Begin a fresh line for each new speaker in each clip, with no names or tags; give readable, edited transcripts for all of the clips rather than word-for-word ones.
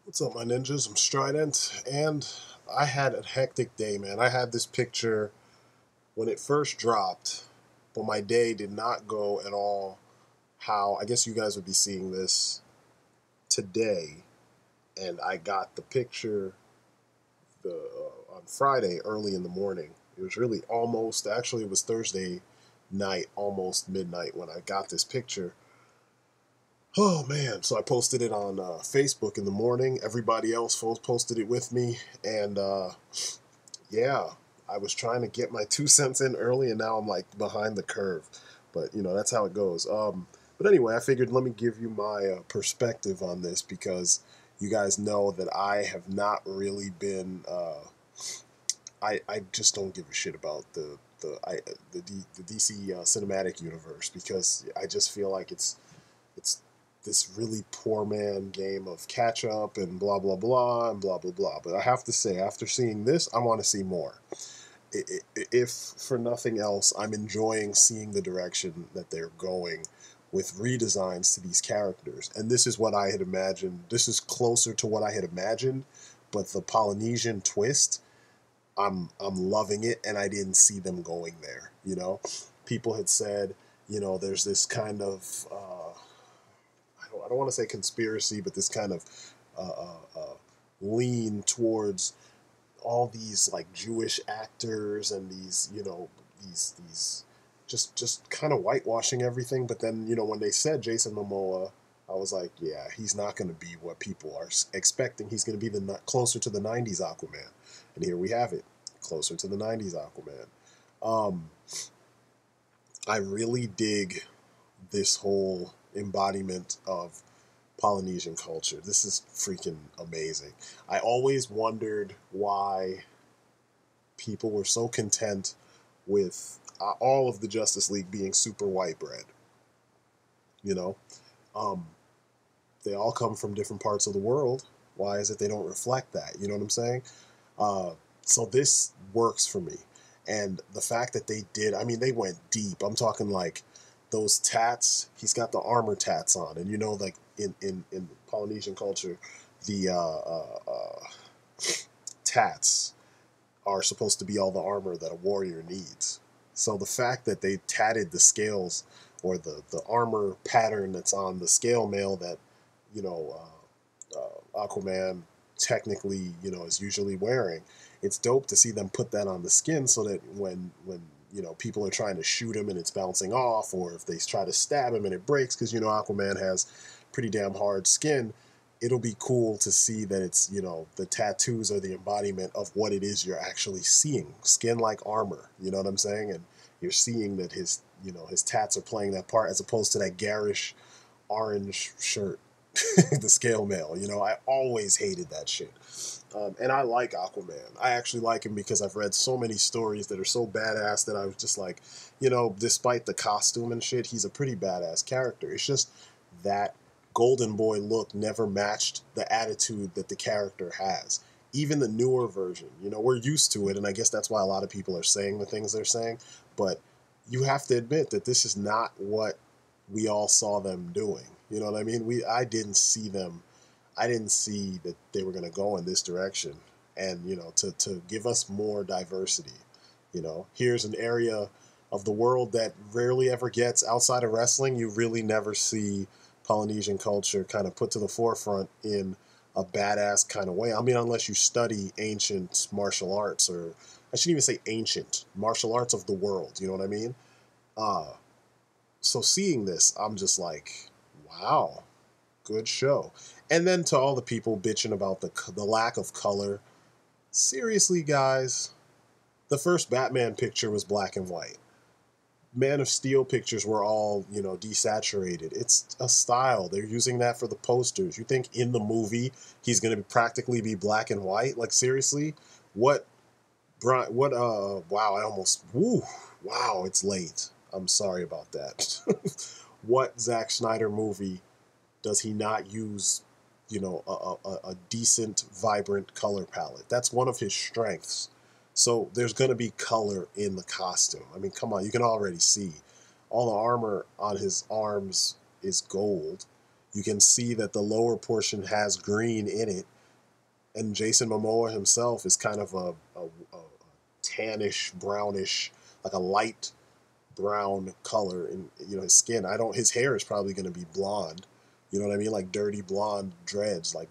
What's up, my ninjas? I'm Strident, and I had a hectic day, man. I had this picture when it first dropped, but my day did not go at all how I guess you guys would be seeing this today. And I got the picture on Friday early in the morning. It was really almost, actually, it was Thursday night, almost midnight when I got this picture. Oh man! So I posted it on Facebook in the morning. Everybody else posted it with me, and yeah, I was trying to get my 2 cents in early, and now I'm like behind the curve. But that's how it goes. But anyway, I figured let me give you my perspective on this because you guys know that I have not really been. I just don't give a shit about the DC cinematic universe because I just feel like it's this really poor man game of catch up and blah blah blah and blah blah blah. But I have to say, after seeing this, I want to see more. If for nothing else, I'm enjoying seeing the direction that they're going with redesigns to these characters. And this is what I had imagined. This is closer to what I had imagined, but the Polynesian twist, I'm loving it, and I didn't see them going there. People had said, there's this kind of I don't want to say conspiracy, but this kind of lean towards all these like Jewish actors and these these just kind of whitewashing everything. But then when they said Jason Momoa, I was like, yeah, he's not going to be what people are expecting. He's going to be closer to the '90s Aquaman, and here we have it, closer to the '90s Aquaman. Um, I really dig this whole embodiment of Polynesian culture. This is freaking amazing. I always wondered why people were so content with all of the Justice League being super white bread. You know, um, they all come from different parts of the world. Why is it they don't reflect that? You know what I'm saying? Uh, so this works for me. And the fact that they did, I mean, they went deep. I'm talking like those tats. He's got the armor tats on, and like in Polynesian culture, the tats are supposed to be all the armor that a warrior needs. So the fact that they tatted the scales or the armor pattern that's on the scale mail that you know Aquaman technically is usually wearing, it's dope to see them put that on the skin so that when people are trying to shoot him and it's bouncing off, or if they try to stab him and it breaks because Aquaman has pretty damn hard skin, it'll be cool to see that it's the tattoos are the embodiment of what it is you're actually seeing, skin like armor. You know what I'm saying? And you're seeing that his tats are playing that part as opposed to that garish orange shirt, the scale mail. I always hated that shit. And I like Aquaman. I actually like him because I've read so many stories that are so badass that I was just like, despite the costume and shit, he's a pretty badass character. It's just that golden boy look never matched the attitude that the character has. Even the newer version, we're used to it, and I guess that's why a lot of people are saying the things they're saying. But you have to admit that this is not what we all saw them doing. You know what I mean? I didn't see that they were going to go in this direction, and to give us more diversity. Here's an area of the world that rarely ever gets outside of wrestling. You really never see Polynesian culture kind of put to the forefront in a badass kind of way. I mean, unless you study ancient martial arts, or I shouldn't even say ancient martial arts of the world. You know what I mean? Uh, so seeing this, I'm just like, wow, good show. And then to all the people bitching about the lack of color, seriously, guys, the first Batman picture was black and white. Man of Steel pictures were all, desaturated. It's a style. They're using that for the posters. You think in the movie he's going to practically be black and white? Like, seriously? What, wow, I almost, woo, wow, it's late. I'm sorry about that. What Zack Snyder movie does he not use, a decent, vibrant color palette? That's one of his strengths. So there's going to be color in the costume. I mean, come on, you can already see all the armor on his arms is gold. You can see that the lower portion has green in it, and Jason Momoa himself is kind of a tannish, brownish, like a light brown color in, you know, his skin. I don't. His hair is probably going to be blonde. You know what I mean? Like dirty blonde dreads, like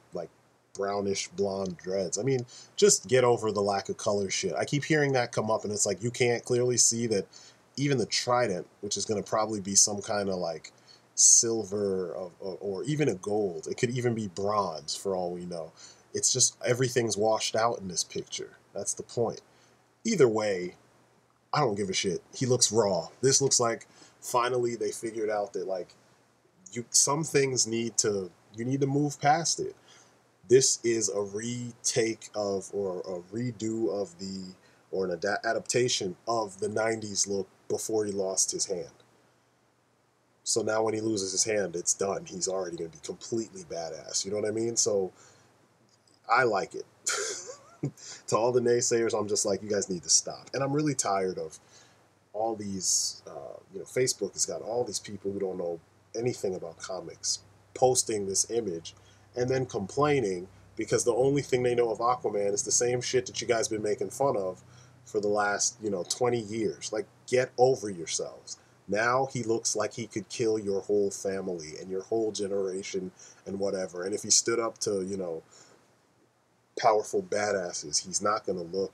brownish blonde dreads. I mean, just get over the lack of color shit. I keep hearing that come up, and it's like you can't clearly see that even the trident, which is going to probably be some kind of like silver or even a gold. It could even be bronze for all we know. It's just everything's washed out in this picture. That's the point. Either way, I don't give a shit. He looks raw. This looks like finally they figured out that like some things you need to move past it. This is a retake of or a redo of the or an adaptation of the 90s look before he lost his hand. So now when he loses his hand, it's done. He's already going to be completely badass. You know what I mean? So I like it. To all the naysayers, I'm just like, you guys need to stop. And I'm really tired of all these, Facebook has got all these people who don't know anything about comics posting this image and then complaining because the only thing they know of Aquaman is the same shit that you guys been making fun of for the last, 20 years. Like, get over yourselves. Now he looks like he could kill your whole family and your whole generation and whatever. And if he stood up to, powerful badasses, he's not going to look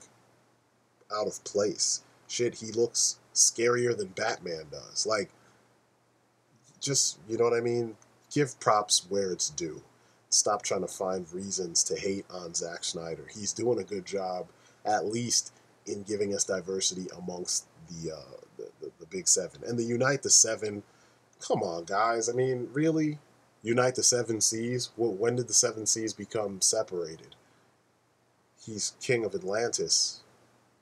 out of place. Shit, he looks scarier than Batman does. Like, just, you know what I mean? Give props where it's due. Stop trying to find reasons to hate on Zack Snyder. He's doing a good job, at least in giving us diversity amongst the Big Seven. And the Unite the Seven, come on, guys. I mean, really? Unite the Seven Seas? Well, when did the Seven Seas become separated? He's king of Atlantis,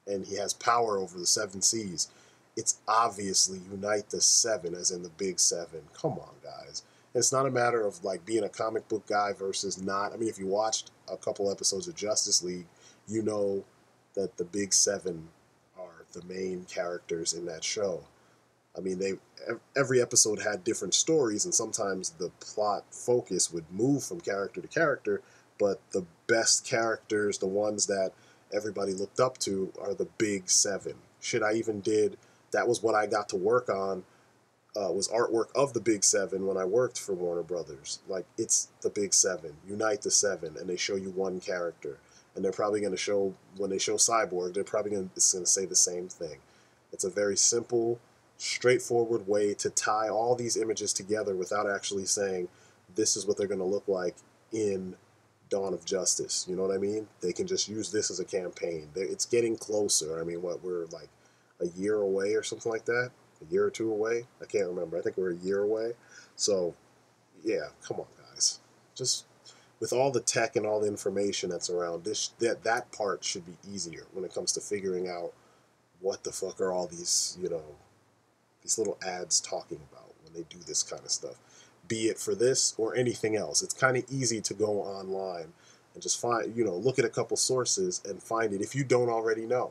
and he has power over the seven seas. It's obviously Unite the Seven, as in the Big Seven. Come on, guys. And it's not a matter of like being a comic book guy versus not. I mean, if you watched a couple episodes of Justice League, you know that the Big Seven are the main characters in that show. I mean, every episode had different stories, and sometimes the plot focus would move from character to character, but the best characters, the ones that everybody looked up to, are the Big Seven. Shit, I even did, that was what I got to work on, was artwork of the Big Seven when I worked for Warner Brothers. Like, it's the Big Seven, Unite the Seven, and they show you one character. And they're probably going to show, when they show Cyborg, it's going to say the same thing. It's a very simple, straightforward way to tie all these images together without actually saying, this is what they're going to look like in Dawn of Justice. You know what I mean? They can just use this as a campaign. It's getting closer. I mean, we're like a year away or something like that? A year or two away? I can't remember. I think we're a year away. So, yeah, come on, guys. Just with all the tech and all the information that's around, that part should be easier when it comes to figuring out what the fuck are all these, these little ads talking about when they do this kind of stuff. Be it for this or anything else. It's kind of easy to go online and just find, look at a couple sources and find it if you don't already know.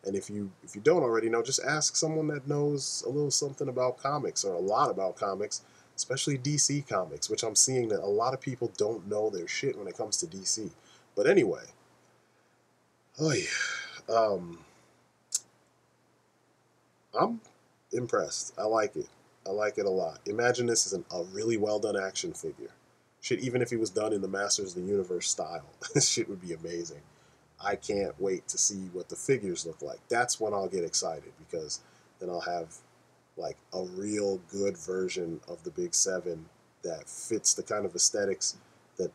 And if you don't already know, just ask someone that knows a little something about comics or a lot about comics, especially DC comics, which I'm seeing that a lot of people don't know their shit when it comes to DC. But anyway, oh yeah, I'm impressed. I like it. I like it a lot. Imagine this as a really well done action figure. Shit, even if he was done in the Masters of the Universe style, this shit would be amazing. I can't wait to see what the figures look like. That's when I'll get excited, because then I'll have like a real good version of the Big Seven that fits the kind of aesthetics that,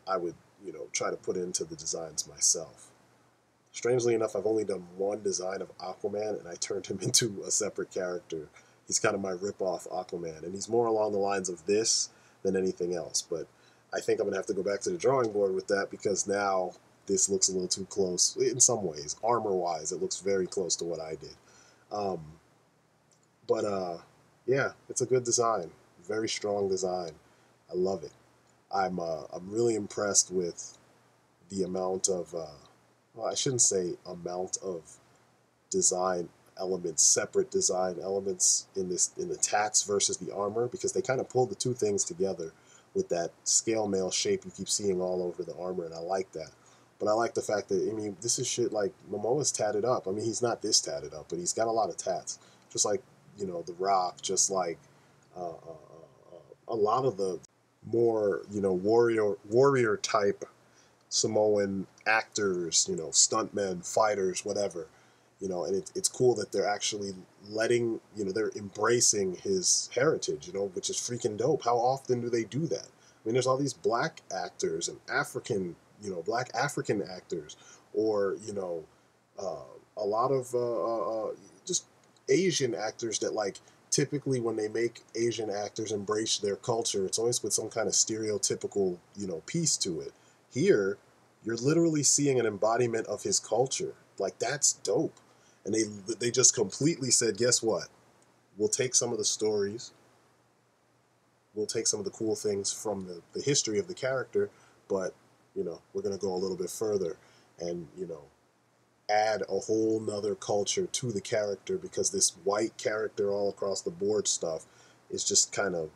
I would, try to put into the designs myself. Strangely enough, I've only done one design of Aquaman, and I turned him into a separate character. He's kind of my rip-off Aquaman, and he's more along the lines of this than anything else. But I think I'm going to have to go back to the drawing board with that, because now this looks a little too close in some ways. Armor-wise, it looks very close to what I did. Yeah, it's a good design. Very strong design. I love it. I'm really impressed with the amount of, well, I shouldn't say amount of design elements, separate design elements in the tats versus the armor, because they kind of pulled the two things together with that scale mail shape you keep seeing all over the armor, and I like that. But I like the fact that, I mean, this is shit like Momoa's tatted up. I mean, he's not this tatted up, but he's got a lot of tats. Just like, you know, The Rock, just like a lot of the more, you know, warrior type Samoan actors, you know, stuntmen, fighters, whatever, you know, and it's cool that they're actually letting, you know, they're embracing his heritage, you know, which is freaking dope. How often do they do that? I mean, there's all these black actors and African, you know, black African actors, or, you know, a lot of just Asian actors that, like, typically when they make Asian actors embrace their culture, it's always with some kind of stereotypical, you know, piece to it. Here, you're literally seeing an embodiment of his culture. Like, that's dope. And they just completely said, guess what? We'll take some of the stories, we'll take some of the cool things from the history of the character, but, you know, we're going to go a little bit further and, you know, add a whole nother culture to the character, because this white character all across the board stuff is just kind of,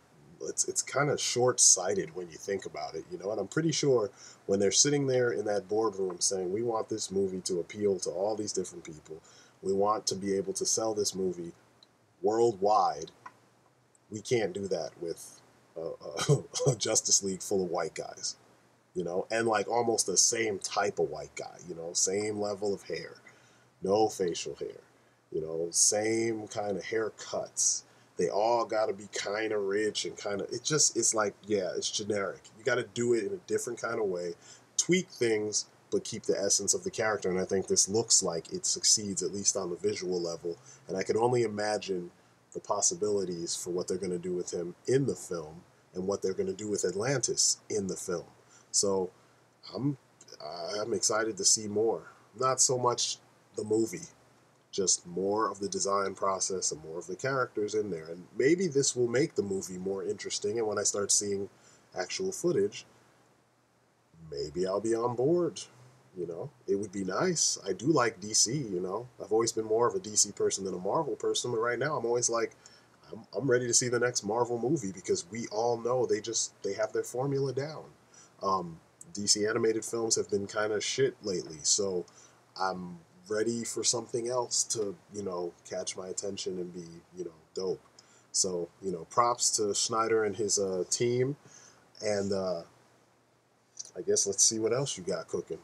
it's kind of short-sighted when you think about it, you know. And I'm pretty sure when they're sitting there in that boardroom saying, we want this movie to appeal to all these different people, we want to be able to sell this movie worldwide, we can't do that with a Justice League full of white guys, you know, and like almost the same type of white guy, you know, same level of hair, no facial hair, you know, same kind of haircuts. They all got to be kind of rich and kind of, it just, it's like, yeah, it's generic. You got to do it in a different kind of way, tweak things, but keep the essence of the character. And I think this looks like it succeeds, at least on the visual level. And I can only imagine the possibilities for what they're going to do with him in the film and what they're going to do with Atlantis in the film. So I'm I'm excited to see more. Not so much the movie, just more of the design process and more of the characters in there. And maybe this will make the movie more interesting. And when I start seeing actual footage, maybe I'll be on board. You know, it would be nice. I do like DC, you know. I've always been more of a DC person than a Marvel person, but right now I'm always like, I'm ready to see the next Marvel movie, because we all know they have their formula down. Um, DC animated films have been kind of shit lately, so I'm ready for something else to, you know, catch my attention and be, you know, dope. So, you know, props to Schneider and his team, and I guess let's see what else you got cooking.